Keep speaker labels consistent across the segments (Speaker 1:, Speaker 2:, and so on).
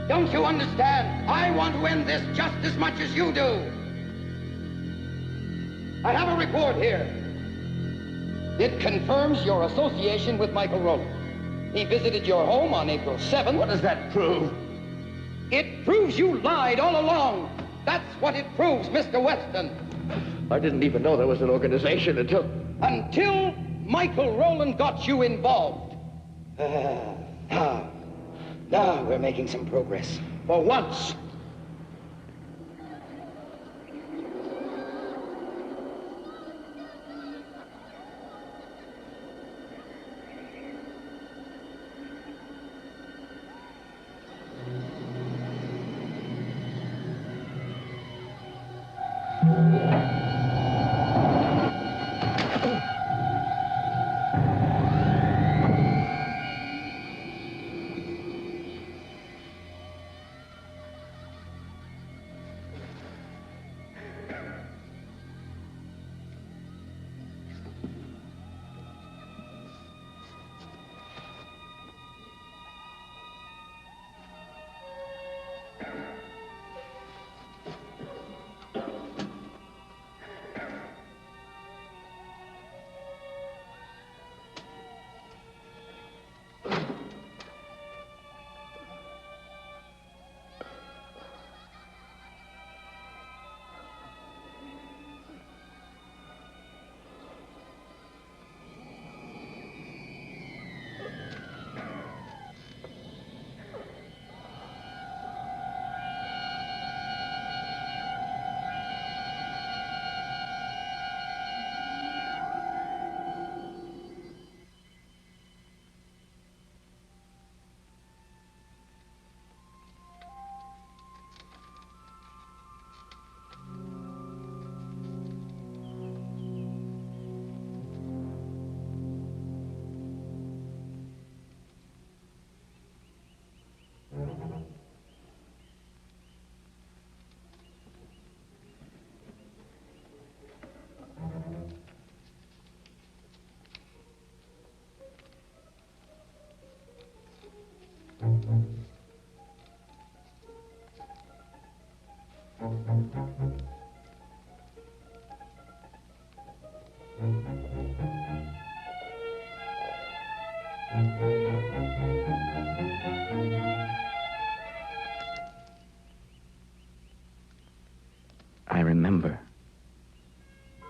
Speaker 1: Don't you understand? I want to end this just as much as you do. I have a report here. It confirms your association with Michael Rowland. He visited your home on April 7th.
Speaker 2: What does that prove?
Speaker 1: It proves you lied all along. That's what it proves, Mr. Weston.
Speaker 2: I didn't even know there was an organization until
Speaker 1: Michael Rowland got you involved. Now we're making some progress.
Speaker 2: For once.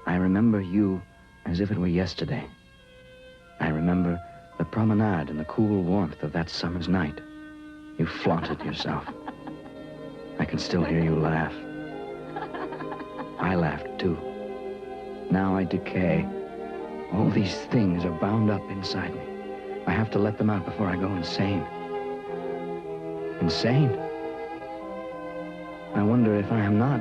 Speaker 3: I remember you as if it were yesterday. I remember the promenade and the cool warmth of that summer's night. You flaunted yourself. I can still hear you laugh. I laughed too. Now I decay. All these things are bound up inside me. I have to let them out before I go insane. Insane? I wonder if I am not.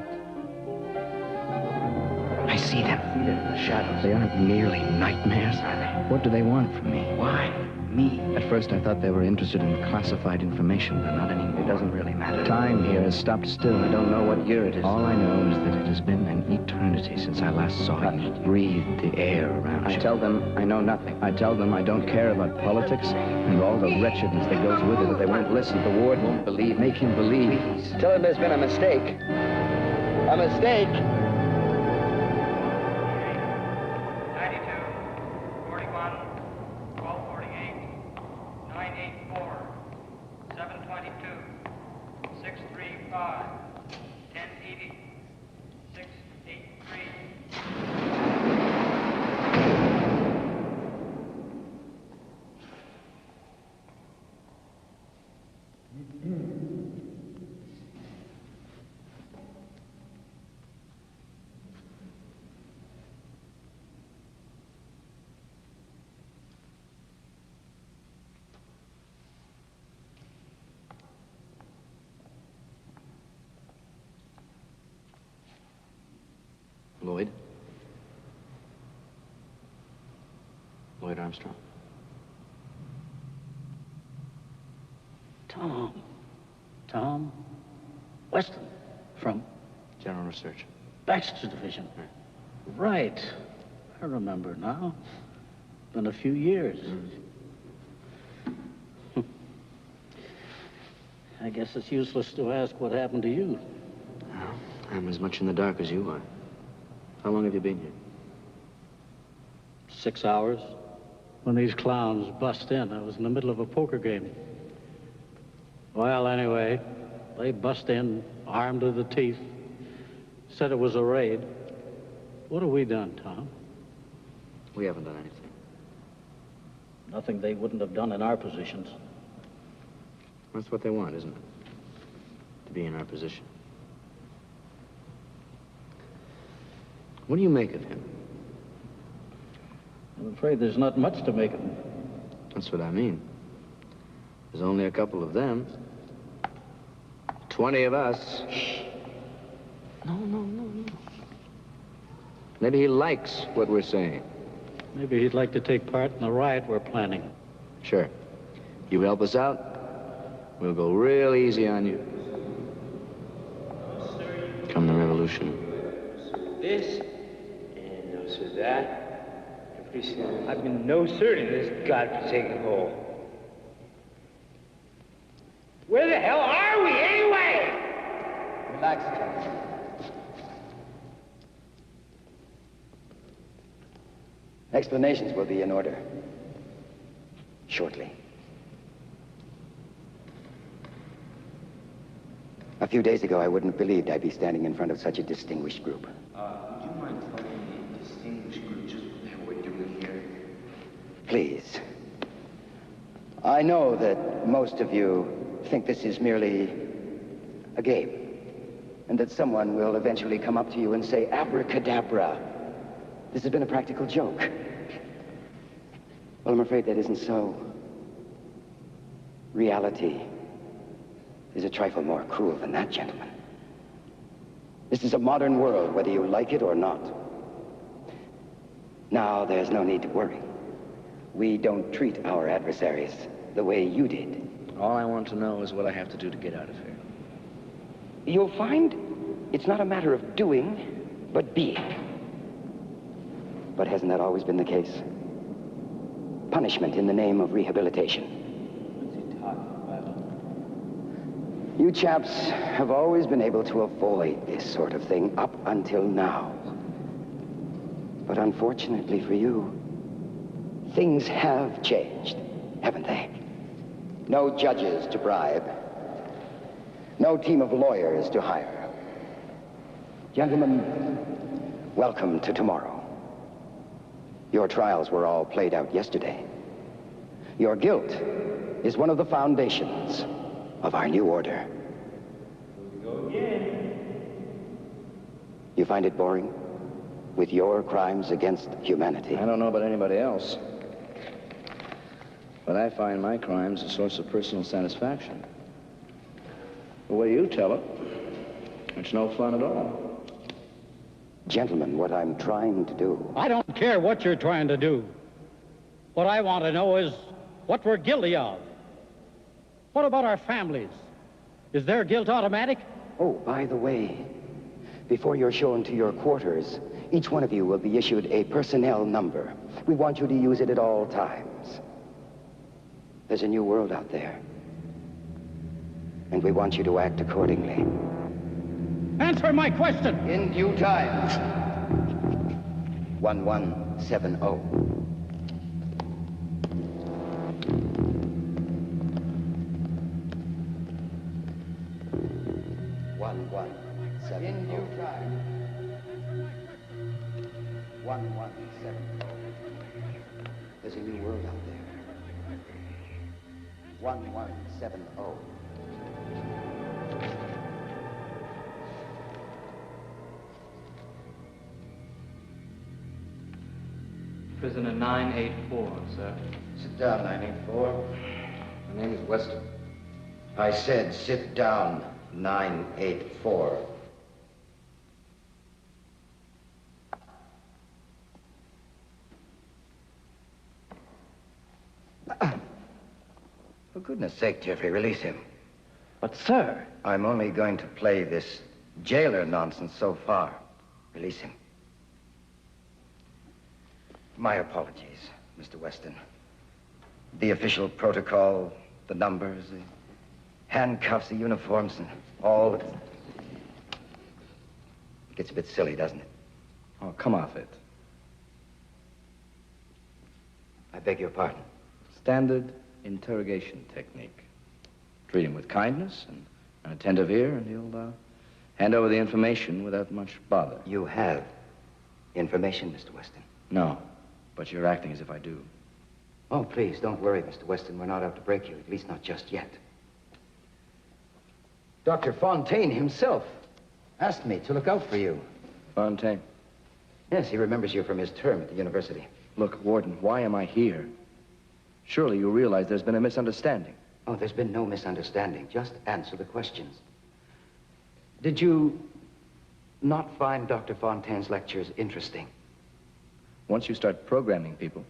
Speaker 3: I see them. The shadows. They aren't merely nightmares, are they? What do they want from me? Why? Me? At first I thought they were interested in classified information, but not anymore. It doesn't really matter. Time here has stopped still. I don't know what year it is. All I know is that it has been an eternity since I last saw you. Breathed the air around you. I tell them I know nothing. I tell them I don't care about politics and all the wretchedness that goes with it, but they won't listen. The ward won't believe. Make him believe. Please. Tell him there's been a mistake. A mistake.
Speaker 4: Lloyd Armstrong.
Speaker 5: Tom Weston from
Speaker 4: General Research.
Speaker 5: Baxter Division. Right. I remember now. Been a few years. I guess it's useless to ask what happened to you.
Speaker 3: Well, I'm as much in the dark as you are. How long have you been here?
Speaker 5: 6 hours. When these clowns bust in, I was in the middle of a poker game. Well, anyway, they bust in, armed to the teeth. Said it was a raid. What have we done, Tom?
Speaker 3: We haven't done anything.
Speaker 5: Nothing they wouldn't have done in our positions.
Speaker 3: That's what they want, isn't it? To be in our position. What do you make of him?
Speaker 5: I'm afraid there's not much to make of him.
Speaker 3: That's what I mean. There's only a couple of them. 20 of us. No. Maybe he likes what we're saying.
Speaker 5: Maybe he'd like to take part in the riot we're planning.
Speaker 3: Sure. You help us out, we'll go real easy on you. Come the revolution.
Speaker 4: This, and no sir that. And pretty soon, I've been no sir in this godforsaken hole. Where the hell are we, anyway?
Speaker 1: Relax, Captain. Explanations will be in order shortly. A few days ago, I wouldn't have believed I'd be standing in front of such a distinguished group.
Speaker 4: Would you mind telling me, distinguished group, just what the hell we're doing here?
Speaker 1: Please. I know that most of you think this is merely a game, and that someone will eventually come up to you and say, abracadabra. This has been a practical joke. Well, I'm afraid that isn't so. Reality is a trifle more cruel than that, gentlemen. This is a modern world, whether you like it or not. Now, there's no need to worry. We don't treat our adversaries the way you did.
Speaker 3: All I want to know is what I have to do to get out of here.
Speaker 1: You'll find it's not a matter of doing, but being. But hasn't that always been the case? Punishment in the name of rehabilitation.
Speaker 4: What's he talking about?
Speaker 1: You chaps have always been able to avoid this sort of thing up until now. But unfortunately for you, things have changed, haven't they? No judges to bribe. No team of lawyers to hire. Gentlemen, welcome to tomorrow. Your trials were all played out yesterday. Your guilt is one of the foundations of our new order.
Speaker 4: Go again.
Speaker 1: You find it boring? With your crimes against humanity?
Speaker 3: I don't know about anybody else, but I find my crimes a source of personal satisfaction. The way you tell it, it's no fun at all.
Speaker 1: Gentlemen, what I'm trying to do...
Speaker 5: I don't care what you're trying to do. What I want to know is what we're guilty of. What about our families? Is their guilt automatic?
Speaker 1: Oh, by the way, before you're shown to your quarters, each one of you will be issued a personnel number. We want you to use it at all times. There's a new world out there, and we want you to act accordingly.
Speaker 5: Answer my question!
Speaker 1: In due time. 1170. 1170. In due time. 1170. There's a new world out there. 1170.
Speaker 6: Prisoner 984, sir.
Speaker 1: Sit down, 984. My name is Weston. I said sit down, 984. For goodness sake, Jeffrey, release him.
Speaker 5: But, sir...
Speaker 1: I'm only going to play this jailer nonsense so far. Release him. My apologies, Mr. Weston. The official protocol, the numbers, the handcuffs, the uniforms, and all. It gets a bit silly, doesn't it?
Speaker 3: Oh, come off it.
Speaker 1: I beg your pardon.
Speaker 3: Standard interrogation technique. Treat him with kindness and an attentive ear, and he'll hand over the information without much bother.
Speaker 1: You have information, Mr. Weston?
Speaker 3: No, but you're acting as if I do.
Speaker 1: Oh, please, don't worry, Mr. Weston. We're not out to break you, at least not just yet. Dr. Fontaine himself asked me to look out for you.
Speaker 3: Fontaine?
Speaker 1: Yes, he remembers you from his term at the university.
Speaker 3: Look, Warden, why am I here? Surely you realize there's been a misunderstanding.
Speaker 1: Oh, there's been no misunderstanding. Just answer the questions. Did you not find Dr. Fontaine's lectures interesting?
Speaker 3: Once you start programming people,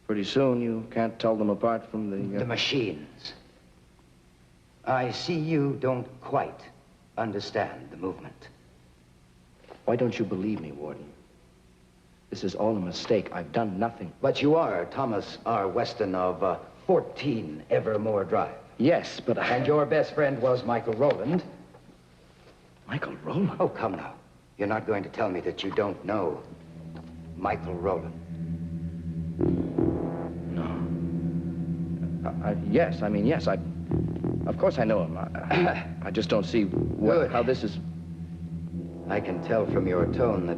Speaker 3: pretty soon you can't tell them apart from the...
Speaker 1: The machines. I see you don't quite understand the movement.
Speaker 3: Why don't you believe me, Warden? This is all a mistake. I've done nothing.
Speaker 1: But you are Thomas R. Weston of 14 Evermore Drive.
Speaker 3: Yes, but
Speaker 1: And your best friend was Michael Rowland.
Speaker 3: Michael Rowland?
Speaker 1: Oh, come now. You're not going to tell me that you don't know Michael Rowland.
Speaker 3: No. Yes, I mean, yes, of course I know him. I just don't see how this is...
Speaker 1: I can tell from your tone that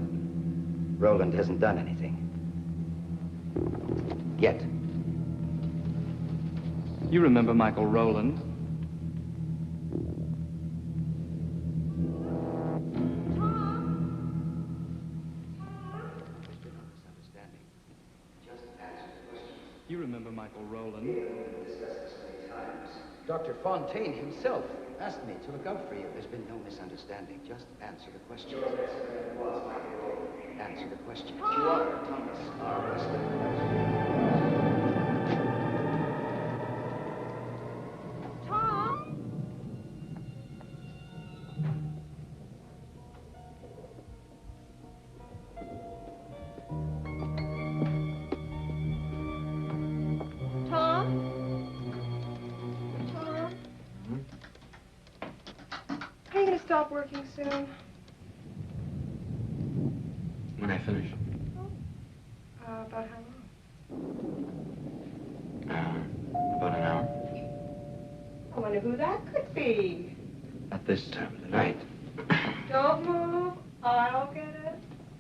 Speaker 1: Rowland hasn't done anything. Yet.
Speaker 6: You remember Michael Rowland? You remember Michael Rowland?
Speaker 1: Dr. Fontaine himself asked me to look out for you. There's been no misunderstanding. Just answer the question. Answer the question. You are Thomas R. Weston.
Speaker 7: Stop working soon.
Speaker 3: When I finish.
Speaker 7: About how
Speaker 3: long? About an hour.
Speaker 7: I wonder who that could be.
Speaker 3: At this time of the night.
Speaker 7: Don't move. I'll get it.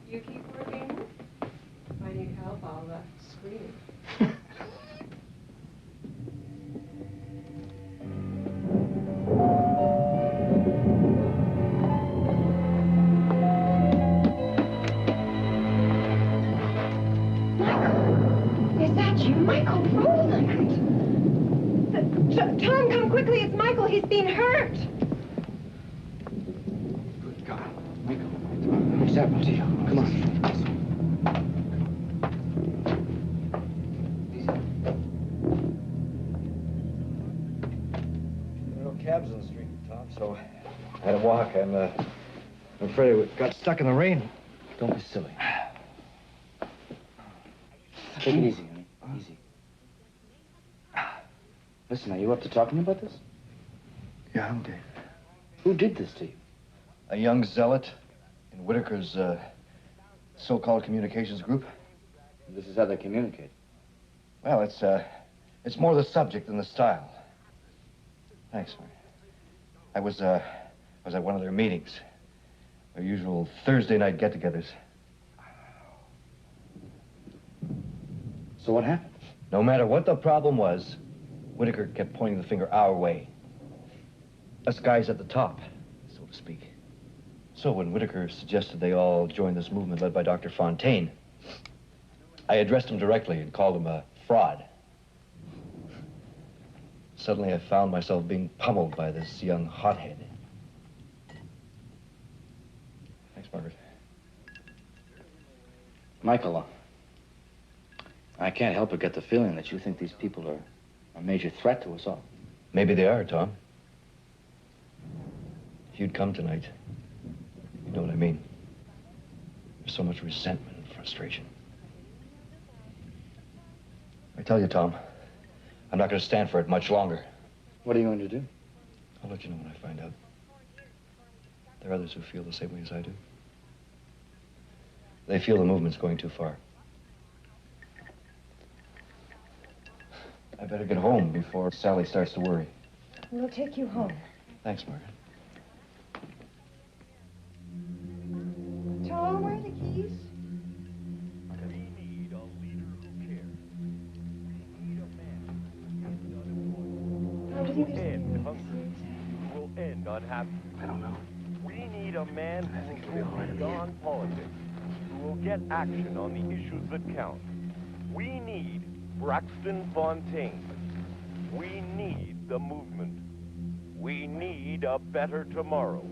Speaker 7: You keep working. If I need help, I'll scream.
Speaker 8: Michael Rowland! Tom, come quickly. It's Michael. He's being hurt.
Speaker 3: Good God. Michael. What's happened to you? Come on.
Speaker 9: There are no cabs on the street, Tom, so I had to walk. I'm afraid we got stuck in the rain.
Speaker 3: Don't be silly. Take it easy, honey. Easy. Listen, are you up to talking about this?
Speaker 9: Yeah, I'm Dave.
Speaker 3: Who did this to you?
Speaker 9: A young zealot in Whitaker's so-called communications group.
Speaker 3: This is how they communicate.
Speaker 9: Well, it's more the subject than the style. Thanks, man. I was at one of their meetings. Their usual Thursday night get-togethers.
Speaker 3: So what happened?
Speaker 9: No matter what the problem was, Whitaker kept pointing the finger our way. Us guys at the top, so to speak. So when Whitaker suggested they all join this movement led by Dr. Fontaine, I addressed him directly and called him a fraud. Suddenly I found myself being pummeled by this young hothead. Thanks, Margaret.
Speaker 3: Michael, I can't help but get the feeling that you think these people are a major threat to us all.
Speaker 9: Maybe they are, Tom. If you'd come tonight, you know what I mean. There's so much resentment and frustration. I tell you, Tom, I'm not going to stand for it much longer.
Speaker 3: What are you going to do?
Speaker 9: I'll let you know when I find out. There are others who feel the same way as I do. They feel the movement's going too far. I better get home before Sally starts to worry.
Speaker 8: We'll take you home.
Speaker 9: Thanks, Margaret.
Speaker 8: Tom, where are the keys? How do you think
Speaker 10: End hungry. Who will end unhappy.
Speaker 3: I don't know.
Speaker 10: We need a man who will go beyond politics, who will get action on the issues that count. We need Braxton Fontaine. We need the movement. We need a better tomorrow.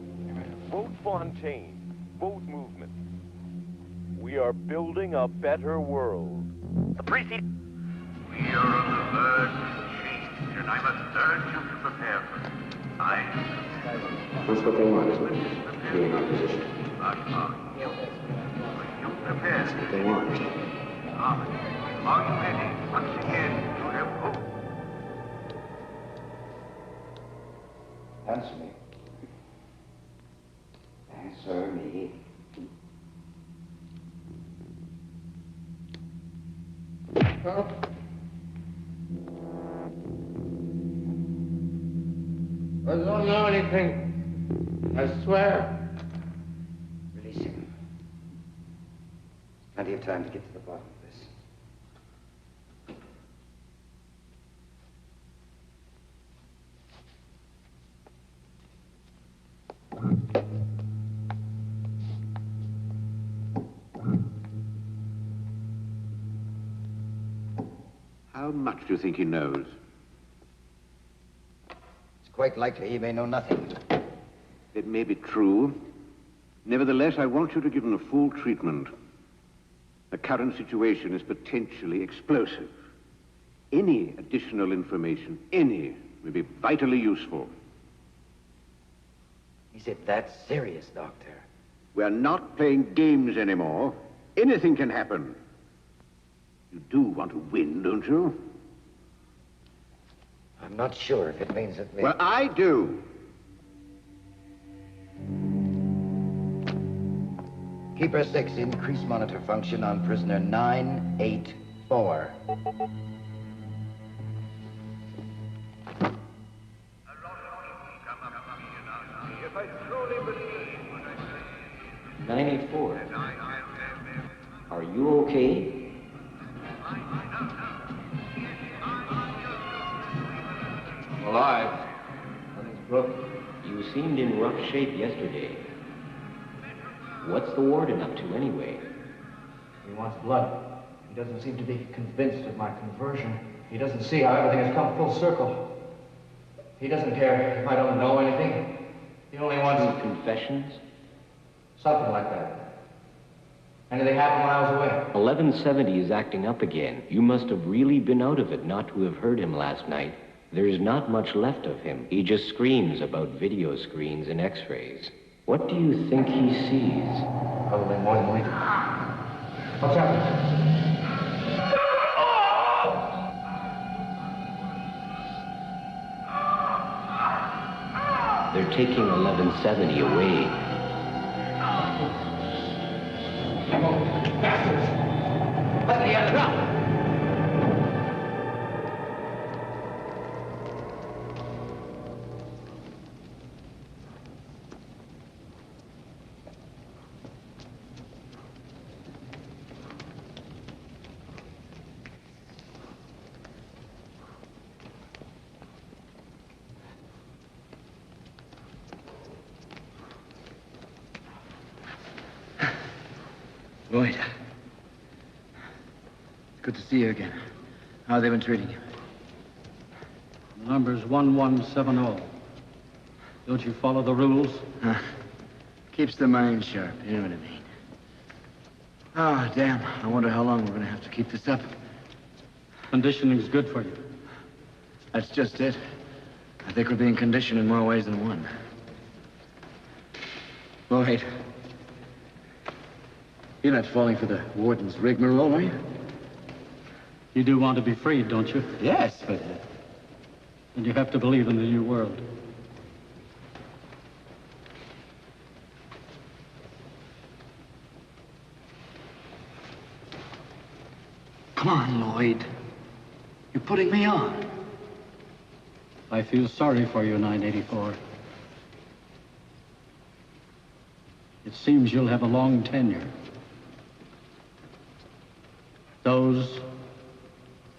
Speaker 10: Vote Fontaine. Vote movement. We are building a better world. The precinct.
Speaker 11: We are on the verge of change, and I must urge you to prepare for it.
Speaker 1: That's what they want, isn't it? Be in opposition.
Speaker 11: But are you prepared?
Speaker 1: That's what they want.
Speaker 11: Are you ready once again to have hope?
Speaker 1: Answer me. Answer me.
Speaker 2: Huh? I don't know anything. I swear.
Speaker 1: Release him. Plenty of time to get to the bottom of this.
Speaker 11: How much do you think he knows?
Speaker 1: It's quite likely he may know nothing.
Speaker 11: It may be true. Nevertheless, I want you to give him a full treatment. The current situation is potentially explosive. Any additional information, any, may be vitally useful.
Speaker 1: Is it that serious, Doctor?
Speaker 11: We're not playing games anymore. Anything can happen. You do want to win, don't you?
Speaker 1: I'm not sure if it means that we...
Speaker 11: Well, I do.
Speaker 1: Keeper 6, increase monitor function on prisoner 984.
Speaker 11: If I truly believe what I say.
Speaker 4: 984. Are you okay?
Speaker 3: Alive. Nothing's broken.
Speaker 4: You seemed in rough shape yesterday. What's the warden up to anyway?
Speaker 3: He wants blood. He doesn't seem to be convinced of my conversion. He doesn't see how everything has come full circle. He doesn't care if I don't know anything. He only wants...
Speaker 4: Confessions?
Speaker 3: Something like that. Anything happened when I was away?
Speaker 4: 1170 is acting up again. You must have really been out of it not to have heard him last night. There's not much left of him. He just screams about video screens and x-rays. What do you think he sees?
Speaker 3: Probably more than we do. What's happening?
Speaker 4: They're taking 1170 away.
Speaker 3: Bastards! Let the other out!
Speaker 12: Lloyd. Good to see you again. How have they been treating you?
Speaker 5: The number's 1170. Don't you follow the rules?
Speaker 12: Keeps the mind sharp, you know what I mean. Oh, damn. I wonder how long we're going to have to keep this up.
Speaker 5: Conditioning's good for you.
Speaker 12: That's just it. I think we're being conditioned in more ways than one. Lloyd. You're not falling for the warden's rigmarole, are you?
Speaker 5: You do want to be freed, don't you?
Speaker 3: Yes, but...
Speaker 5: And you have to believe in the new world.
Speaker 3: Come on, Lloyd. You're putting me on.
Speaker 5: I feel sorry for you, 984. It seems you'll have a long tenure. Those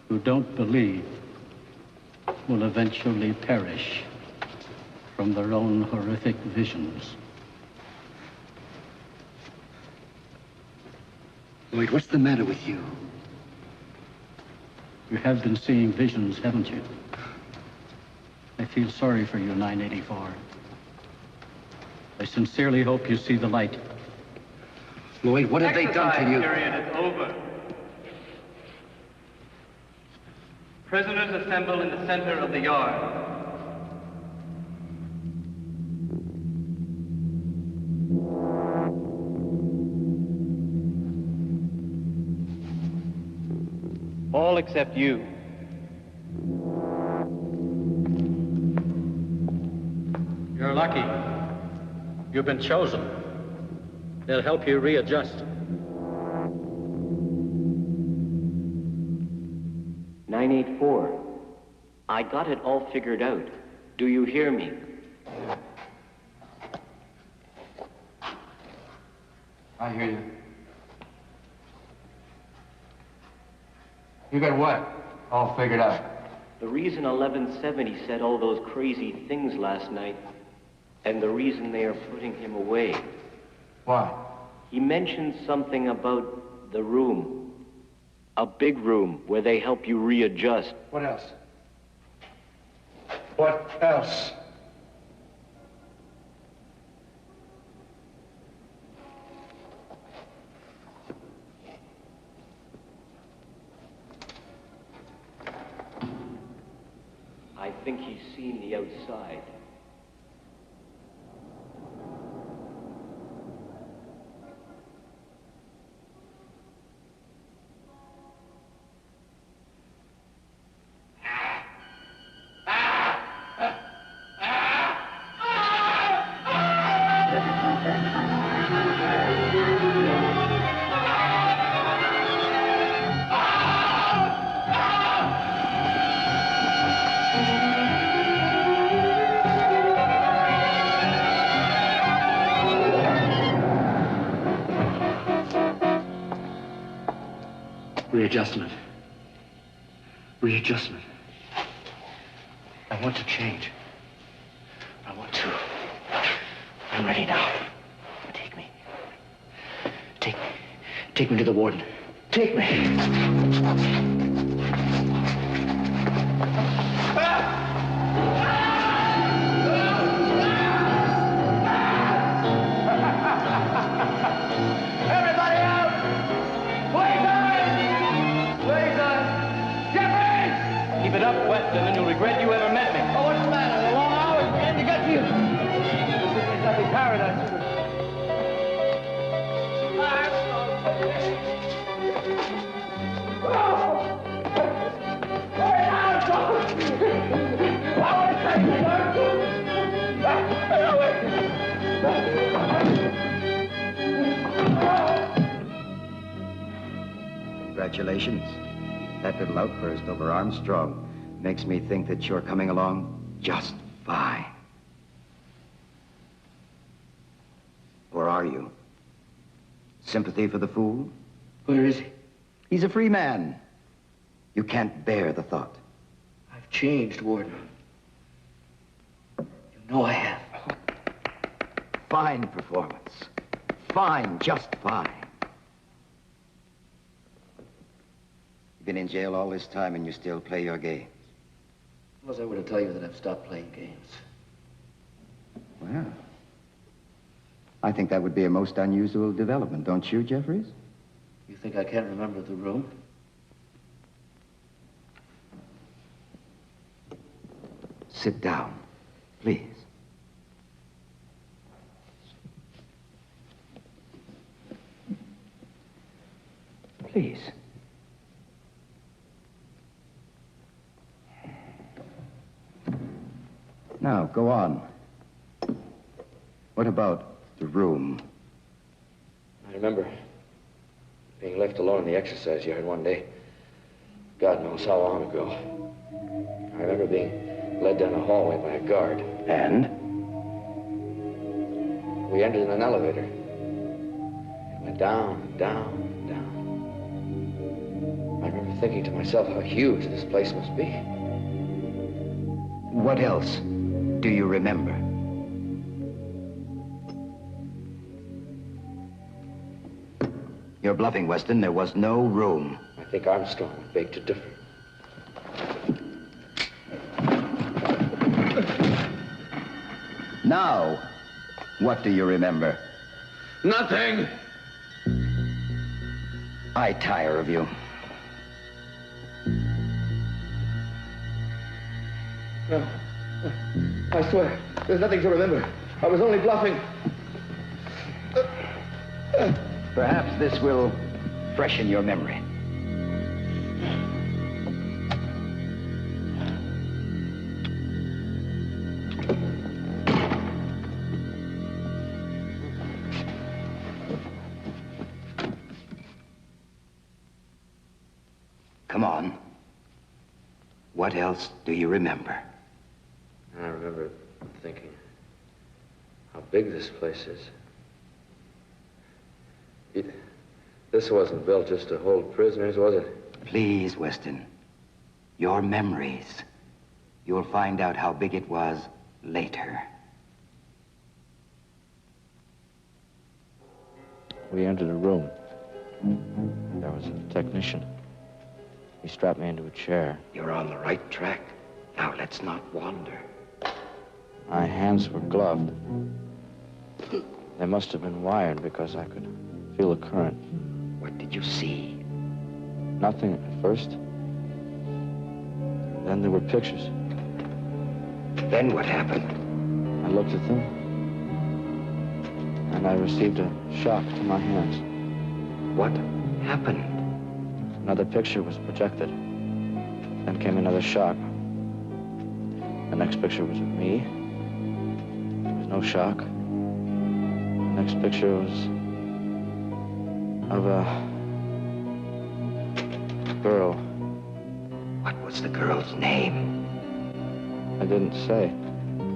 Speaker 5: who don't believe will eventually perish from their own horrific visions.
Speaker 3: Lloyd, what's the matter with you?
Speaker 5: You have been seeing visions, haven't you? I feel sorry for you, 984. I sincerely hope you see the light.
Speaker 3: Lloyd, what have they done to you?
Speaker 6: Period is over. Prisoners assemble in the center of the yard. All except you.
Speaker 5: You're lucky. You've been chosen. They'll help you readjust.
Speaker 4: 984. I got it all figured out. Do you hear me?
Speaker 12: I hear you. You got what? All figured out.
Speaker 4: The reason 1170 said all those crazy things last night, and the reason they are putting him away.
Speaker 12: Why?
Speaker 4: He mentioned something about the room. A big room where they help you readjust.
Speaker 12: What else? What else?
Speaker 4: I think he's seen the outside.
Speaker 3: Readjustment. Readjustment. I want to change. I want to. I'm ready now. Take me. Take me to the warden. Take me.
Speaker 6: Keep it up, Weston, and you'll regret you ever met me.
Speaker 2: Oh, what's the matter? The long hours began to get to you. This is nothing paradise.
Speaker 1: Congratulations. That little outburst over Armstrong makes me think that you're coming along just fine. Or are you? Sympathy for the fool?
Speaker 3: Where is he?
Speaker 1: He's a free man. You can't bear the thought.
Speaker 3: I've changed, Warden. You know I have.
Speaker 1: Fine performance. Fine, just fine. You've been in jail all this time and you still play your games.
Speaker 3: Suppose I were to tell you that I've stopped playing games.
Speaker 1: Well, I think that would be a most unusual development, don't you, Jeffries?
Speaker 3: You think I can't remember the room?
Speaker 1: Sit down, please. Please. Now, go on. What about the room?
Speaker 3: I remember being left alone in the exercise yard one day. God knows how long ago. I remember being led down a hallway by a guard.
Speaker 1: And?
Speaker 3: We entered in an elevator. It went down, down, down. I remember thinking to myself how huge this place must be.
Speaker 1: What else do you remember? You're bluffing, Weston. There was no room.
Speaker 3: I think Armstrong would beg to differ.
Speaker 1: Now, what do you remember?
Speaker 12: Nothing.
Speaker 1: I tire of you.
Speaker 3: No. I swear, there's nothing to remember. I was only bluffing.
Speaker 1: Perhaps this will freshen your memory. Come on. What else do you remember?
Speaker 3: I remember thinking how big this place is. This wasn't built just to hold prisoners, was it?
Speaker 1: Please, Weston. Your memories. You'll find out how big it was later.
Speaker 3: We entered a room. There was a technician. He strapped me into a chair.
Speaker 1: You're on the right track. Now, let's not wander.
Speaker 3: My hands were gloved. They must have been wired because I could feel a current.
Speaker 1: What did you see?
Speaker 3: Nothing at first. Then there were pictures.
Speaker 1: Then what happened?
Speaker 3: I looked at them, and I received a shock to my hands.
Speaker 1: What happened?
Speaker 3: Another picture was projected. Then came another shock. The next picture was of me. There was no shock. The next picture was of a girl.
Speaker 1: What was the girl's name?
Speaker 3: I didn't say.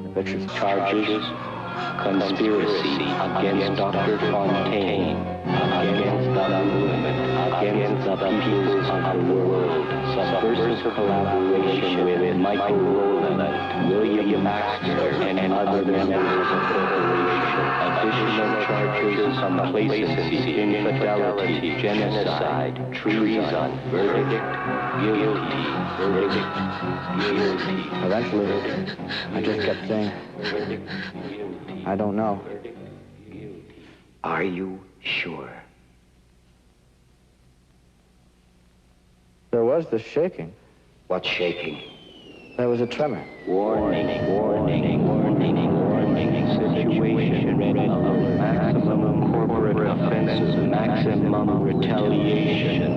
Speaker 3: The pictures
Speaker 4: Charges, conspiracy against Dr. Fontaine, against the movement, against the peoples of the world, subversive collaboration with Michael Rowland, William Baxter, and other members of the corporation. Additional charges, complacency, infidelity, genocide, treason, verdict, guilty, verdict, guilty.
Speaker 3: Eventually, I just kept saying, I don't know.
Speaker 1: Are you sure?
Speaker 3: There was the shaking.
Speaker 1: What shaking?
Speaker 3: There was a tremor.
Speaker 4: Warning, warning, warning, warning. Situation red alert. Maximum corporate offenses, maximum retaliation.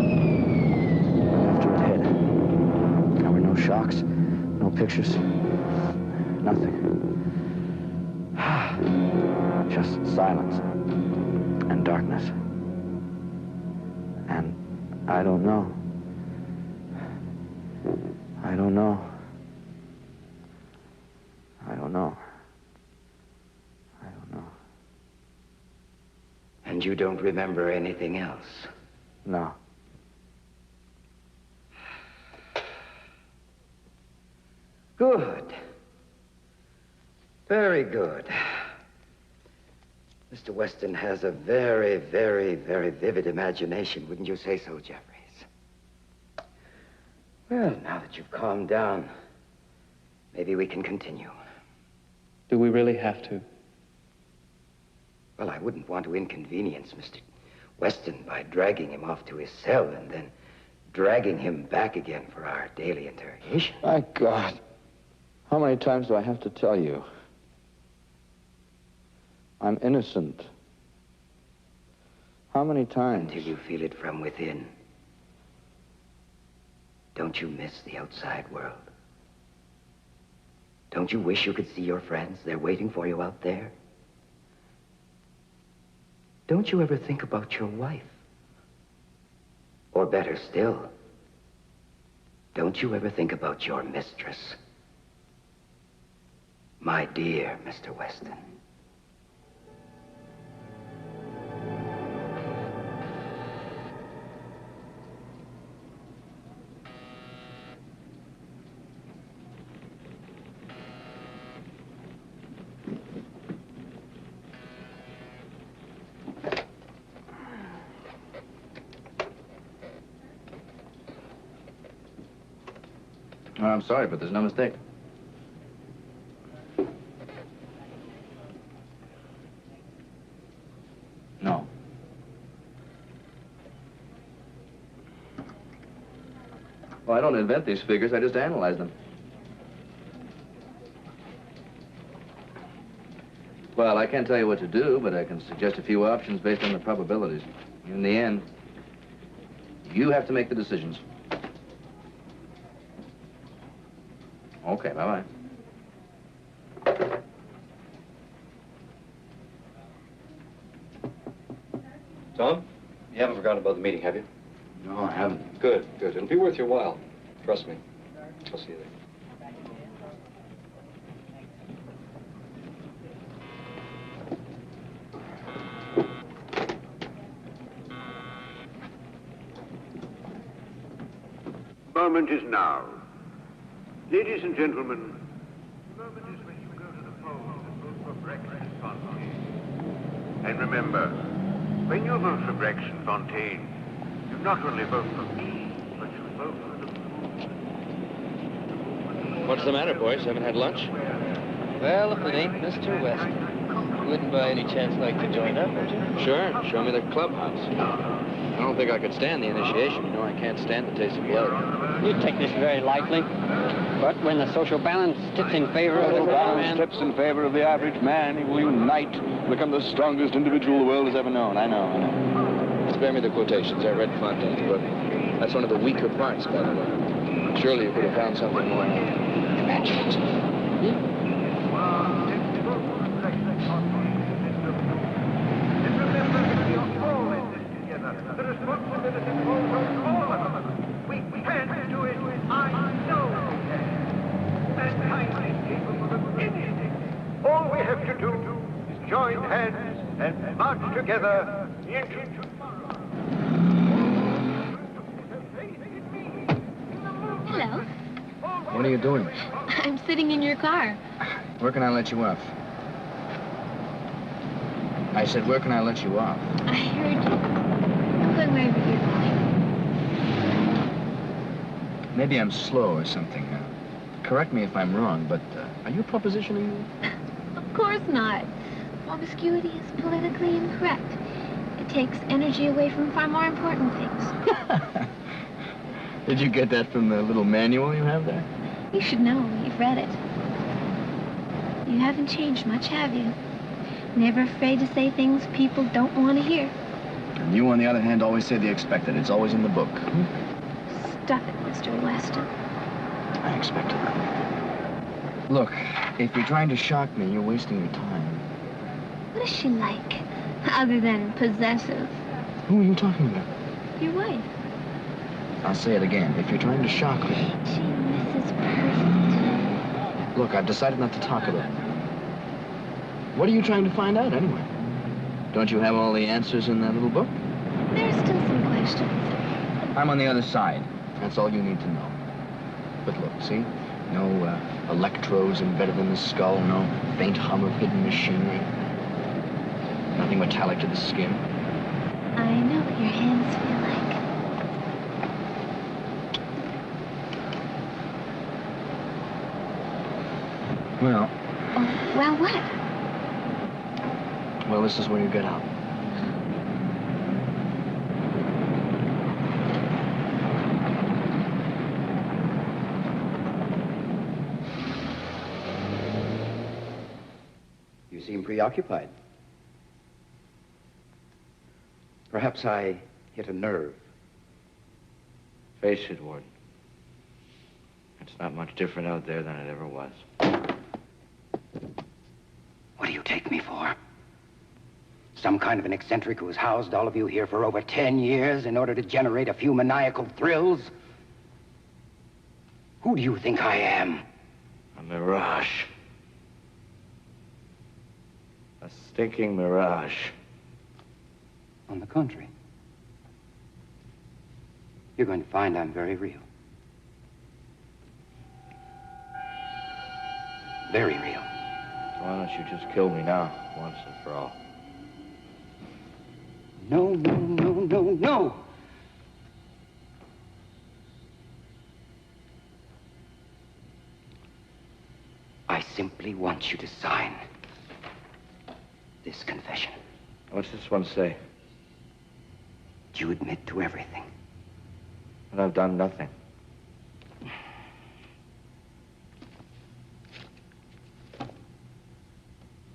Speaker 3: After it hit, there were no shocks, no pictures, nothing. Just silence and darkness. And I don't know. I don't know. I don't know. I don't know.
Speaker 1: And you don't remember anything else?
Speaker 3: No.
Speaker 1: Good. Very good. Mr. Weston has a very, very, very vivid imagination, wouldn't you say so, Jeffries? Well, now that you've calmed down, maybe we can continue.
Speaker 6: Do we really have to?
Speaker 1: Well, I wouldn't want to inconvenience Mr. Weston by dragging him off to his cell and then dragging him back again for our daily interrogation.
Speaker 3: My God. How many times do I have to tell you? I'm innocent. How many times?
Speaker 1: Until you feel it from within. Don't you miss the outside world? Don't you wish you could see your friends? They're waiting for you out there. Don't you ever think about your wife? Or better still, don't you ever think about your mistress? My dear Mr. Weston.
Speaker 3: Oh, I'm sorry, but there's no mistake. No. Well, I don't invent these figures, I just analyze them. Well, I can't tell you what to do, but I can suggest a few options based on the probabilities. In the end, you have to make the decisions. Okay, bye-bye.
Speaker 13: Tom, you haven't forgotten about the meeting, have you?
Speaker 3: No, I haven't.
Speaker 13: Good, good. It'll be worth your while. Trust me. I'll see you there.
Speaker 11: Moment is now. Ladies and gentlemen, the moment is when you go to the polls and vote for Braxton Fontaine. And remember, when you vote for Braxton Fontaine, you not only vote for me, but you vote for the movement.
Speaker 14: What's the matter, boys? Haven't had lunch?
Speaker 15: Well, if it ain't Mr. Weston, you wouldn't by any chance like to join up, would you?
Speaker 3: Sure. Show me the clubhouse. I don't think I could stand the initiation. You know, I can't stand the taste of blood.
Speaker 5: You take this very lightly. But when the social balance tips in favor of the man...
Speaker 16: tips in favor of the average man, he will unite, become the strongest individual the world has ever known. I know.
Speaker 3: Spare me the quotations. I read Fontaine's book. That's one of the weaker parts, by the way. Surely you could have found something more imaginative.
Speaker 11: The responsibility falls on all of us. We can do it. I know we can. Mankind is capable of anything. All we have to do is join hands and march together into tomorrow.
Speaker 17: Hello.
Speaker 3: What are you doing?
Speaker 17: I'm sitting in your car.
Speaker 3: Where can I let you off? I said, where can I let you off?
Speaker 17: I heard you. I'm going wherever you're going.
Speaker 3: Maybe I'm slow or something. Correct me if I'm wrong, but are you propositioning me?
Speaker 17: Of course not. Promiscuity is politically incorrect. It takes energy away from far more important things.
Speaker 3: Did you get that from the little manual you have there?
Speaker 17: You should know. You've read it. You haven't changed much, have you? Never afraid to say things people don't want to hear.
Speaker 3: And you, on the other hand, always say the expected. It's always in the book.
Speaker 17: Stuff it, Mr. Weston.
Speaker 3: I expected that. Look, if you're trying to shock me, you're wasting your time.
Speaker 17: What is she like, other than possessive?
Speaker 3: Who are you talking about?
Speaker 17: Your wife.
Speaker 3: I'll say it again. If you're trying to shock me...
Speaker 17: She misses perfect.
Speaker 3: Look, I've decided not to talk about it. What are you trying to find out, anyway? Don't you have all the answers in that little book?
Speaker 17: There's still some questions.
Speaker 3: I'm on the other side. That's all you need to know. But look, see? No electrodes embedded in the skull, no faint hum of hidden machinery. Nothing metallic to the skin.
Speaker 17: I know what your hands feel like.
Speaker 3: Well...
Speaker 17: Oh, well, what?
Speaker 3: Well, this is where you get out.
Speaker 1: You seem preoccupied. Perhaps I hit a nerve.
Speaker 4: Face it, Warden. It's not much different out there than it ever was.
Speaker 1: What do you take me for? Some kind of an eccentric who's housed all of you here for over 10 years in order to generate a few maniacal thrills? Who do you think I am?
Speaker 3: A mirage. A stinking mirage.
Speaker 1: On the contrary, you're going to find I'm very real. Very real.
Speaker 3: Why don't you just kill me now, once and for all?
Speaker 1: No, no, no, no, no! I simply want you to sign this confession.
Speaker 3: What's this one say?
Speaker 1: You admit to everything.
Speaker 3: And I've done nothing.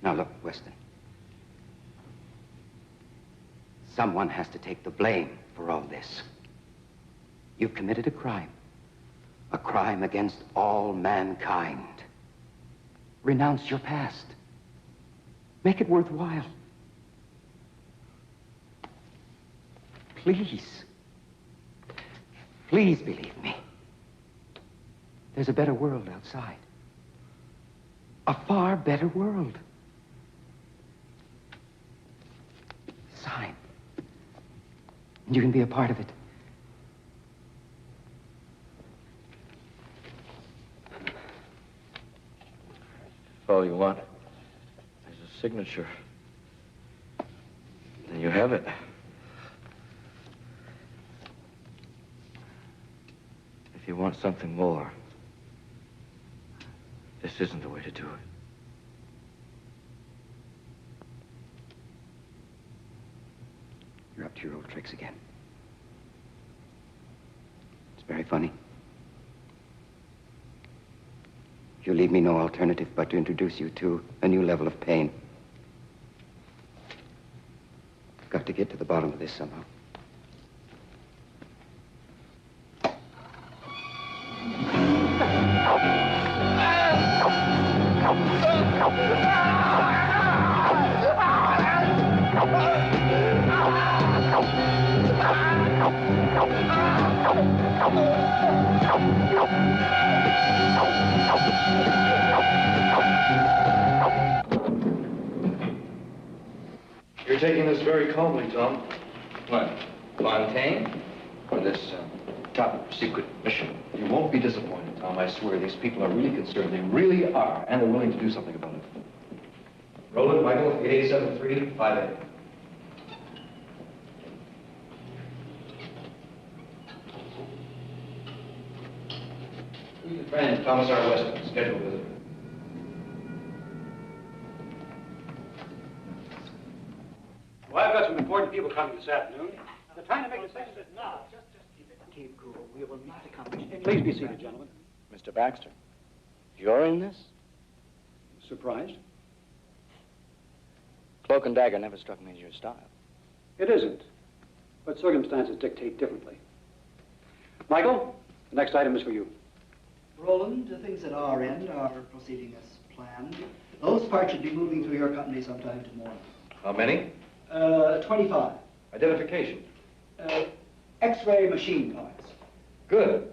Speaker 1: Now look, Weston. Someone has to take the blame for all this. You've committed a crime against all mankind. Renounce your past. Make it worthwhile. Please. Please believe me. There's a better world outside. A far better world. Sign. And you can be a part of it.
Speaker 3: If all you want is a signature, then you have it. If you want something more, this isn't the way to do it.
Speaker 1: You're up to your old tricks again. It's very funny. You leave me no alternative but to introduce you to a new level of pain. I've got to get to the bottom of this somehow.
Speaker 9: You're taking this very calmly, Tom.
Speaker 3: What? Fontaine? For this top secret mission?
Speaker 9: You won't be disappointed, Tom. I swear these people are really concerned. They really are. And they're willing to do something about it. Roland, Michael, 8873-58. Who's your friend? Thomas R. Weston, scheduled visitor.
Speaker 14: Well, I've got some important people coming this afternoon. They're trying to make a decision. No, just keep cool. We will not accomplish anything. Please be seated, gentlemen.
Speaker 3: Mr. Baxter, you're in this?
Speaker 14: Surprised?
Speaker 3: Cloak and dagger never struck me as your style.
Speaker 14: It isn't, but circumstances dictate differently. Michael, the next item is for you.
Speaker 18: Roland, things at our end are proceeding as planned. Those parts should be moving through your company sometime tomorrow.
Speaker 9: How many?
Speaker 18: 25.
Speaker 9: Identification.
Speaker 18: X-ray machine parts.
Speaker 9: Good.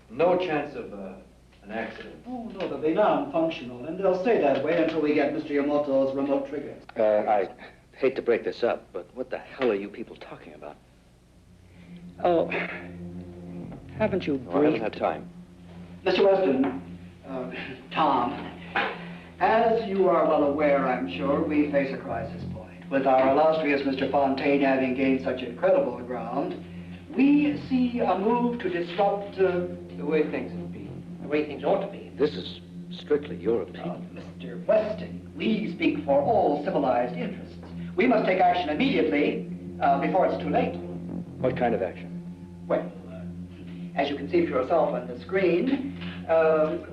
Speaker 9: No chance of an accident.
Speaker 18: Oh, no, they'll be non-functional, and they'll stay that way until we get Mr. Yamamoto's remote triggers.
Speaker 3: I hate to break this up, but what the hell are you people talking about?
Speaker 18: Oh, haven't you
Speaker 9: I haven't had time.
Speaker 18: Mr. Weston, Tom, as you are well aware, I'm sure, we face a crisis point. With our illustrious Mr. Fontaine having gained such incredible ground, we see a move to disrupt the way things have been, the way things ought to be.
Speaker 3: This is strictly your opinion.
Speaker 18: Mr. Weston, we speak for all civilized interests. We must take action immediately before it's too late.
Speaker 3: What kind of action?
Speaker 18: Well, as you can see for yourself on the screen,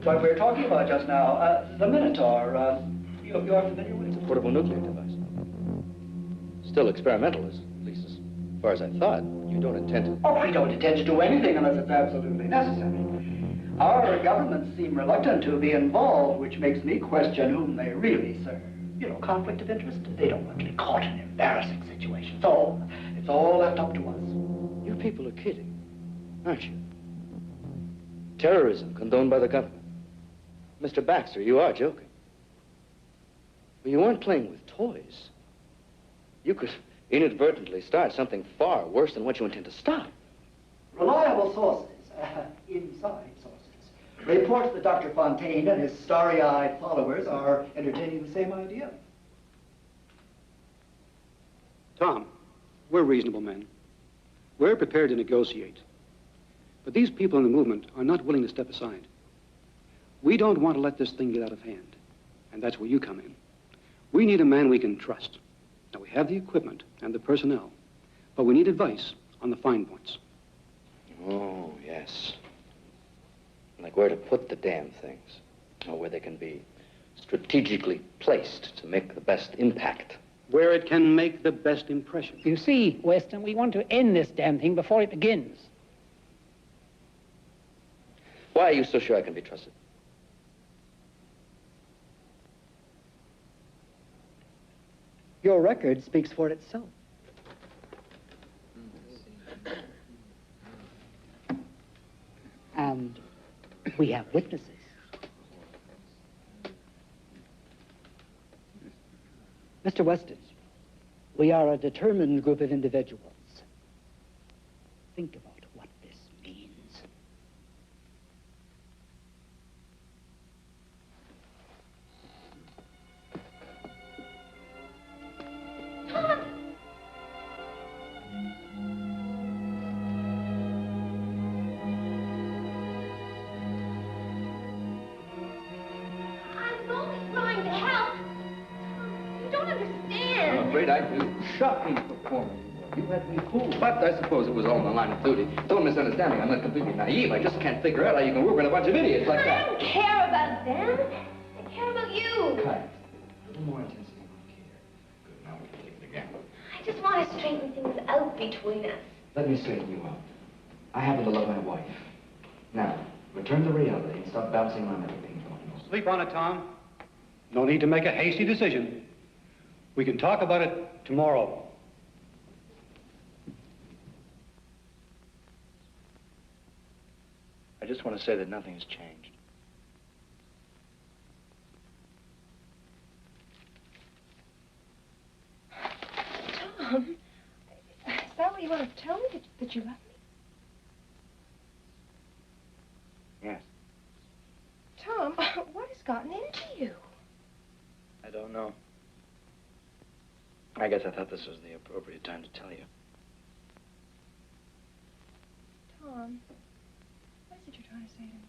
Speaker 18: what we're talking about just now, the Minotaur, you're familiar with it?
Speaker 3: It's a portable nuclear device. Still experimental, at least as far as I thought. You don't intend to...
Speaker 18: Oh, we don't intend to do anything unless it's absolutely necessary. Our governments seem reluctant to be involved, which makes me question whom they really serve. you know, conflict of interest. They don't want to be caught in an embarrassing situation. So it's all left up to us.
Speaker 3: You people are kidding, aren't you? Terrorism condoned by the government. Mr. Baxter, you are joking. Well, you weren't playing with toys. You could inadvertently start something far worse than what you intend to stop.
Speaker 18: Reliable sources, inside sources, report that Dr. Fontaine and his starry-eyed followers are entertaining the same idea.
Speaker 14: Tom, we're reasonable men. We're prepared to negotiate. But these people in the movement are not willing to step aside. We don't want to let this thing get out of hand. And that's where you come in. We need a man we can trust. Now, we have the equipment and the personnel, but we need advice on the fine points.
Speaker 3: Oh, yes. Like where to put the damn things, or where they can be strategically placed to make the best impact.
Speaker 14: Where it can make the best impression.
Speaker 19: You see, Weston, we want to end this damn thing before it begins.
Speaker 3: Why are you so sure I can be trusted?
Speaker 18: Your record speaks for itself. And we have witnesses. Mr. Weston, we are a determined group of individuals. Think about what this means.
Speaker 3: I'm afraid I do. Shocking performance. You had me fooled. But I suppose it was all in the line of duty. Don't misunderstand me. I'm not completely naive. I just can't figure out how you can work with a bunch of idiots like that.
Speaker 17: I don't care about them. I care about you.
Speaker 3: Cut. A little more intensity on care. Good. Now we can take it again.
Speaker 17: I just want to straighten things out between us.
Speaker 3: Let me straighten you out. I happen to love my wife. Now, return to reality and stop bouncing around like a ping pong.
Speaker 14: Sleep on it, Tom. No need to make a hasty decision. We can talk about it tomorrow.
Speaker 3: I just want to say that nothing has changed.
Speaker 8: Tom, is that what you want to tell me, that you love me?
Speaker 3: Yes.
Speaker 8: Tom, what has gotten into you?
Speaker 3: I don't know. I guess I thought this was the appropriate time to tell you.
Speaker 8: Tom, what is it you're trying to say to me?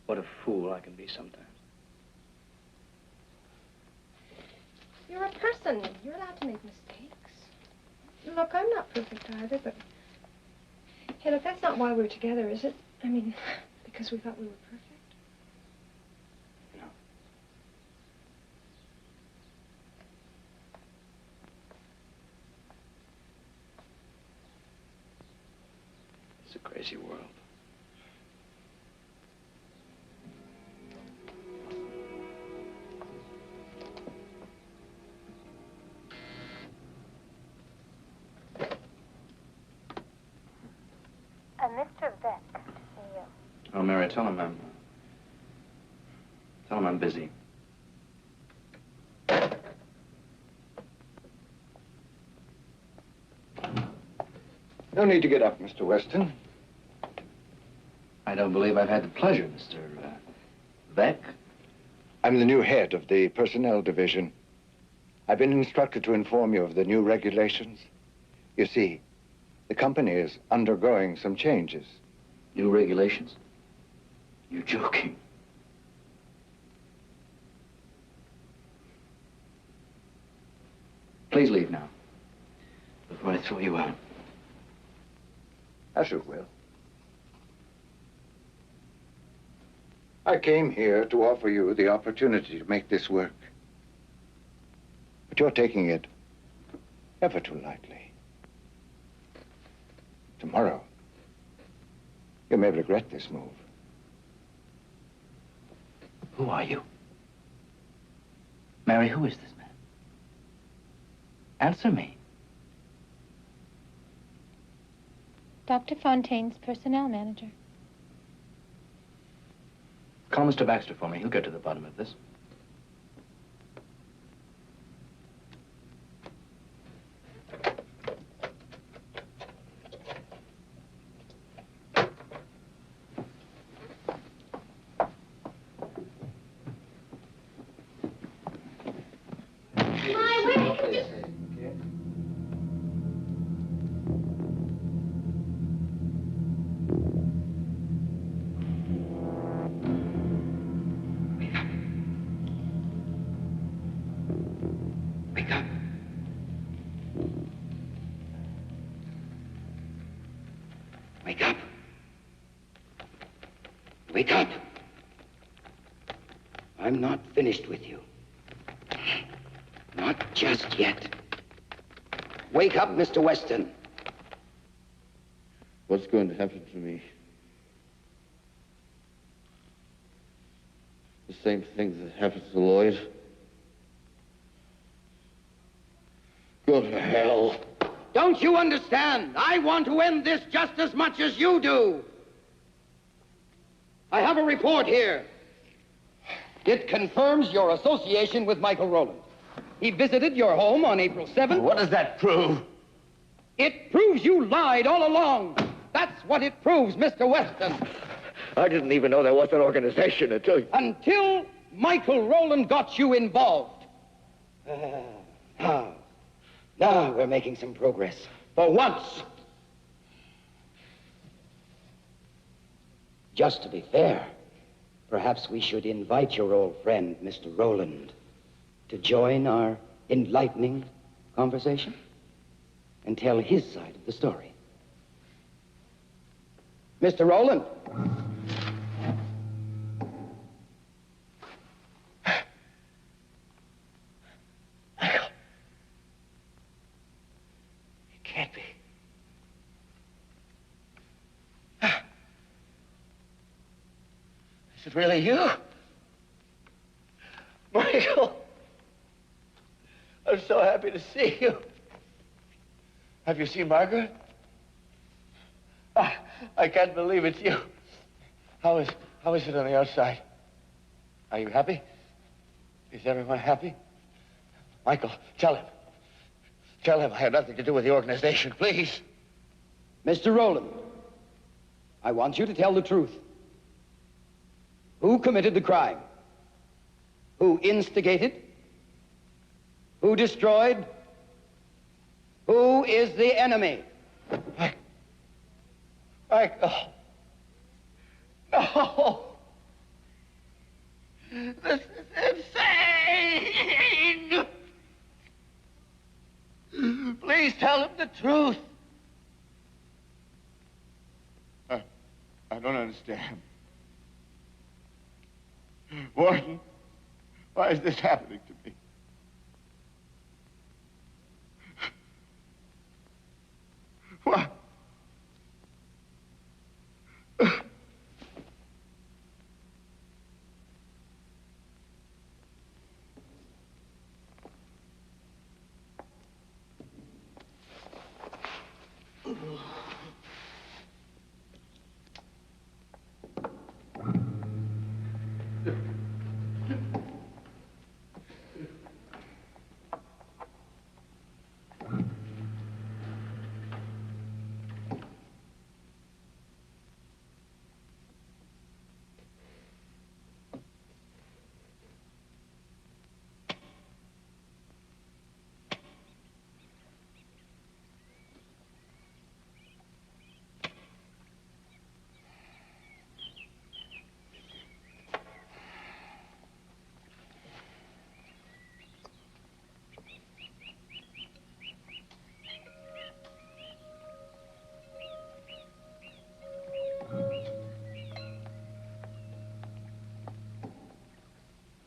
Speaker 3: What a fool I can be sometimes.
Speaker 8: You're a person. You're allowed to make mistakes. Look, I'm not perfect either, but... Hey, look, that's not why we're together, is it? I mean, because we thought we were perfect.
Speaker 3: No. It's a crazy world.
Speaker 17: Mr. Beck to see you.
Speaker 3: Oh, Mary, tell him I'm busy.
Speaker 1: No need to get up, Mr. Weston.
Speaker 3: I don't believe I've had the pleasure, Mr. Beck.
Speaker 1: I'm the new head of the personnel division. I've been instructed to inform you of the new regulations. You see, the company is undergoing some changes.
Speaker 3: New regulations? You're joking. Please leave now, before I throw you out.
Speaker 1: As you will. I came here to offer you the opportunity to make this work. But you're taking it ever too lightly. Tomorrow, you may regret this move.
Speaker 3: Who are you? Mary, who is this man? Answer me.
Speaker 17: Dr. Fontaine's personnel manager.
Speaker 3: Call Mr. Baxter for me. He'll get to the bottom of this.
Speaker 1: Wake up. Wake up. I'm not finished with you. Not just yet. Wake up, Mr. Weston.
Speaker 16: What's going to happen to me? The same thing that happened to Lloyd? Go to hell.
Speaker 1: Don't you understand? I want to end this just as much as you do. I have a report here. It confirms your association with Michael Rowland. He visited your home on April 7th.
Speaker 16: What does that prove?
Speaker 1: It proves you lied all along. That's what it proves, Mr. Weston.
Speaker 16: I didn't even know there was an organization
Speaker 1: until Michael Rowland got you involved. Now we're making some progress. For once. Just to be fair, perhaps we should invite your old friend, Mr. Rowland, to join our enlightening conversation and tell his side of the story. Mr. Rowland.
Speaker 16: Michael. It can't be. Is it really you? Michael. I'm so happy to see you. Have you seen Margaret? I can't believe it's you. How is it on the outside? Are you happy? Is everyone happy? Michael, tell him. Tell him I had nothing to do with the organization, please.
Speaker 1: Mr. Rowland, I want you to tell the truth. Who committed the crime? Who instigated? Who destroyed? Who is the enemy?
Speaker 16: Michael. No. This is insane. Please tell him the truth. I don't understand. Warden, why is this happening to me? Why?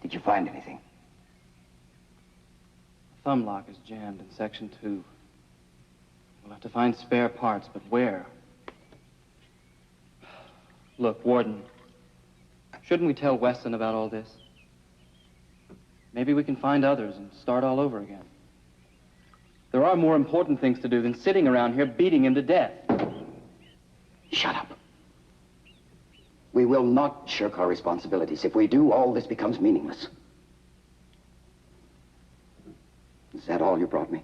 Speaker 1: Did you find anything?
Speaker 20: The thumb lock is jammed in section 2. We'll have to find spare parts, but where? Look, Warden, Shouldn't we tell Weston about all this? Maybe we can find others and start all over again. There are more important things to do than sitting around here beating him to death.
Speaker 1: Shut up. We will not shirk our responsibilities. If we do, all this becomes meaningless. Is that all you brought me?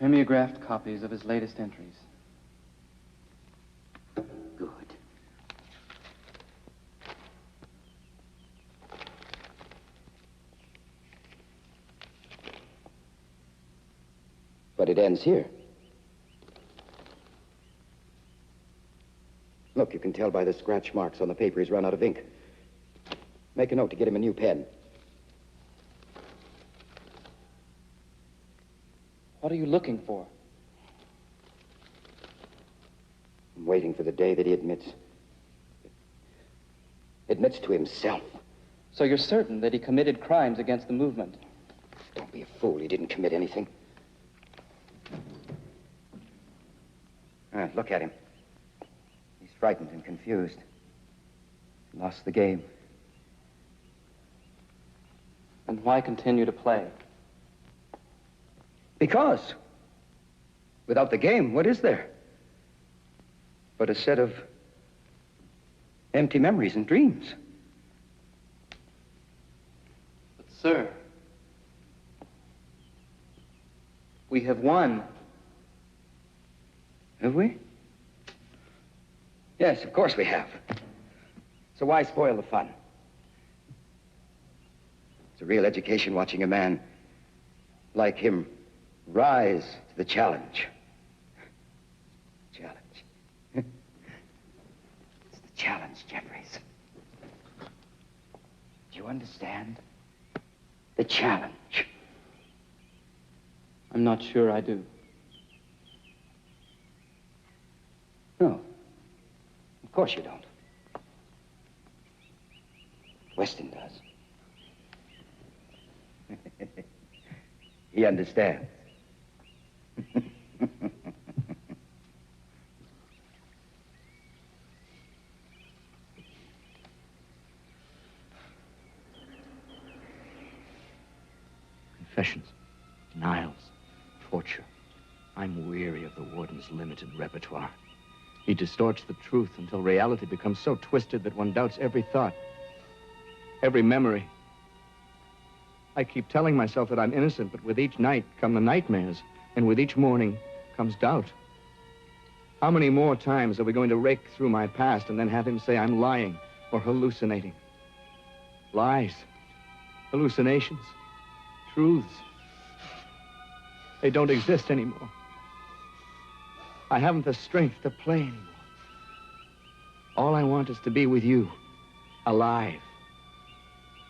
Speaker 20: Mimeographed copies of his latest entries.
Speaker 1: Good. But it ends here. Look, you can tell by the scratch marks on the paper he's run out of ink. Make a note to get him a new pen.
Speaker 20: What are you looking for?
Speaker 1: I'm waiting for the day that he admits to himself.
Speaker 20: So you're certain that he committed crimes against the movement?
Speaker 1: Don't be a fool. He didn't commit anything. Look at him. He's frightened and confused. Lost the game.
Speaker 20: And why continue to play?
Speaker 1: Because without the game, what is there? But a set of empty memories and dreams.
Speaker 20: But, sir, we have won.
Speaker 1: Have we? Yes, of course we have. So why spoil the fun? It's a real education watching a man like him rise to the challenge. Challenge. It's the challenge, Jeffries. Do you understand? The challenge.
Speaker 20: I'm not sure I do.
Speaker 1: No. Of course you don't. Weston does. He understands.
Speaker 3: Confessions, denials, torture. I'm weary of the warden's limited repertoire. He distorts the truth until reality becomes so twisted that one doubts every thought, every memory. I keep telling myself that I'm innocent, but with each night come the nightmares, and with each morning comes doubt. How many more times are we going to rake through my past and then have him say I'm lying or hallucinating? Lies, hallucinations, truths. They don't exist anymore. I haven't the strength to play anymore. All I want is to be with you, alive,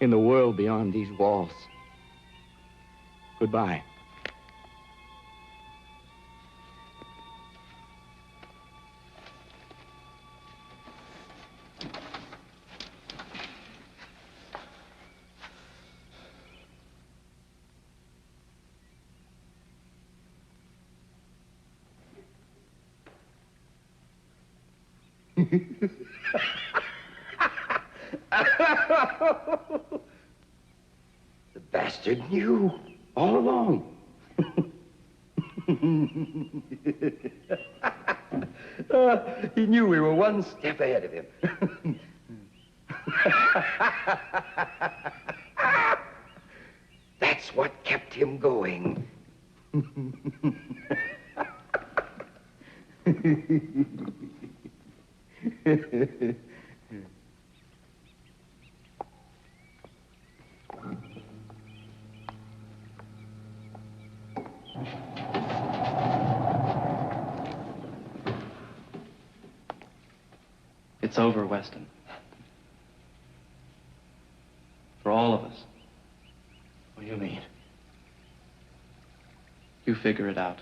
Speaker 3: in the world beyond these walls. Goodbye.
Speaker 1: The bastard knew all along. He knew we were one step ahead of him. That's what kept him going.
Speaker 20: It's over, Weston. For all of us.
Speaker 3: What do you mean?
Speaker 20: You figure it out.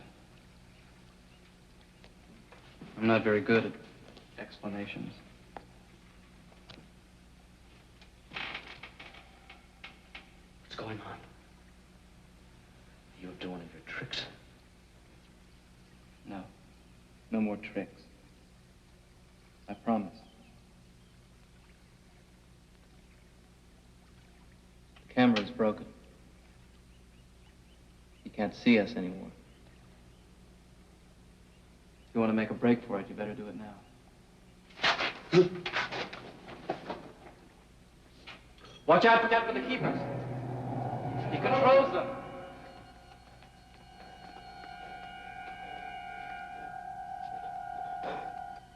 Speaker 20: I'm not very good at explanations.
Speaker 3: What's going on? You up to one of your tricks?
Speaker 20: No. No more tricks. I promise. The camera is broken. You can't see us anymore. If you want to make a break for it, you better do it now. Watch out for the keepers. He controls them.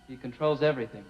Speaker 20: He controls everything.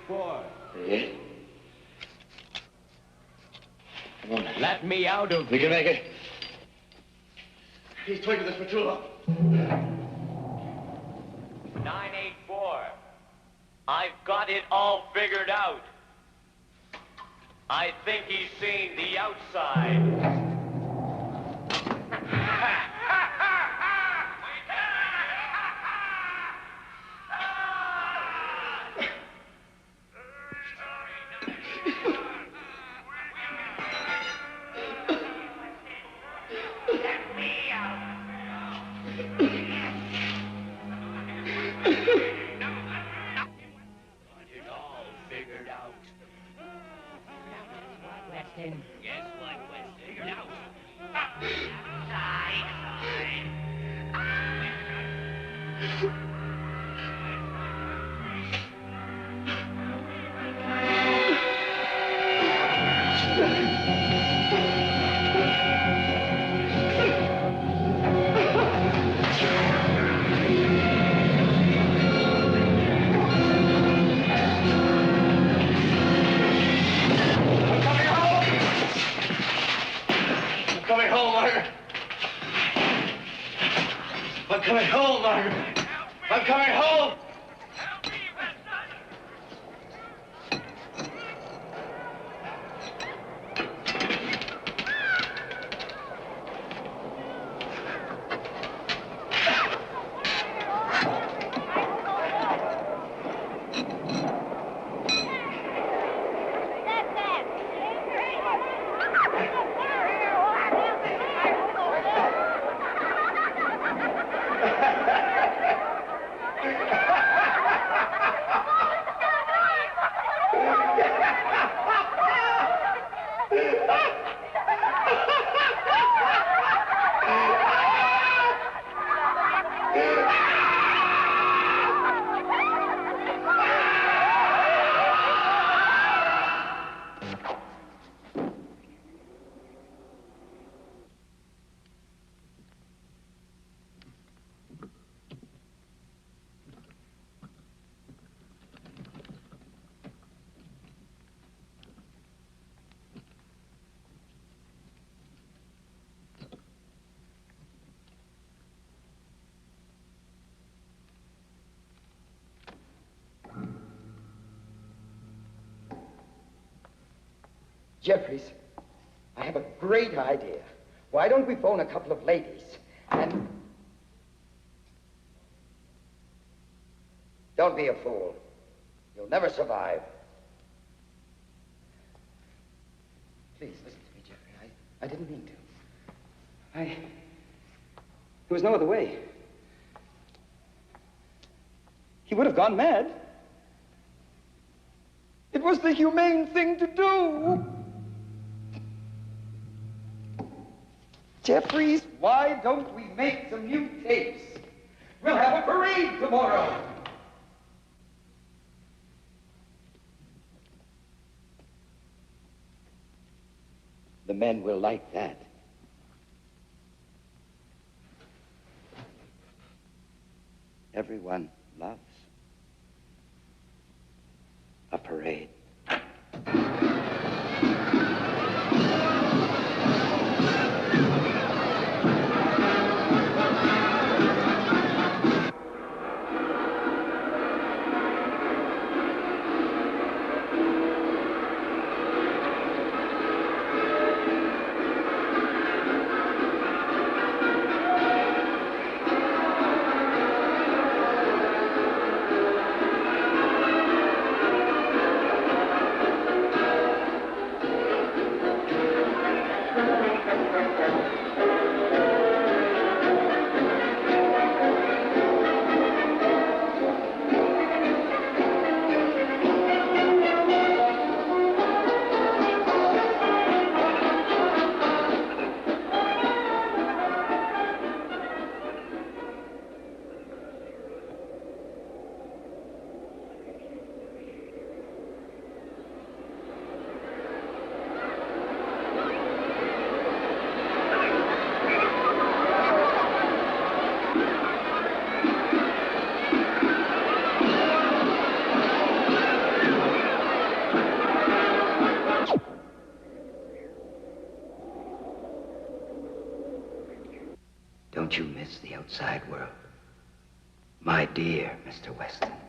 Speaker 10: 984.
Speaker 16: Yeah. Come on.
Speaker 4: Let me out of
Speaker 16: We
Speaker 4: here.
Speaker 16: can make it. He's twigging this for too long.
Speaker 4: 984. I've got it all figured out. I think he's seen the outside. Guess what was figured out?
Speaker 16: Coming home, Margaret. I'm coming home, Margaret. I'm coming home.
Speaker 1: Jeffries, I have a great idea. Why don't we phone a couple of ladies and... Don't be a fool. You'll never survive. Please, listen to me, Jeffrey. I didn't mean to. There was no other way. He would have gone mad. It was the humane thing to do. Jeffries, why don't we make some new tapes? We'll have a parade tomorrow. The men will like that. Everyone loves a parade. Don't you miss the outside world? My dear Mr. Weston.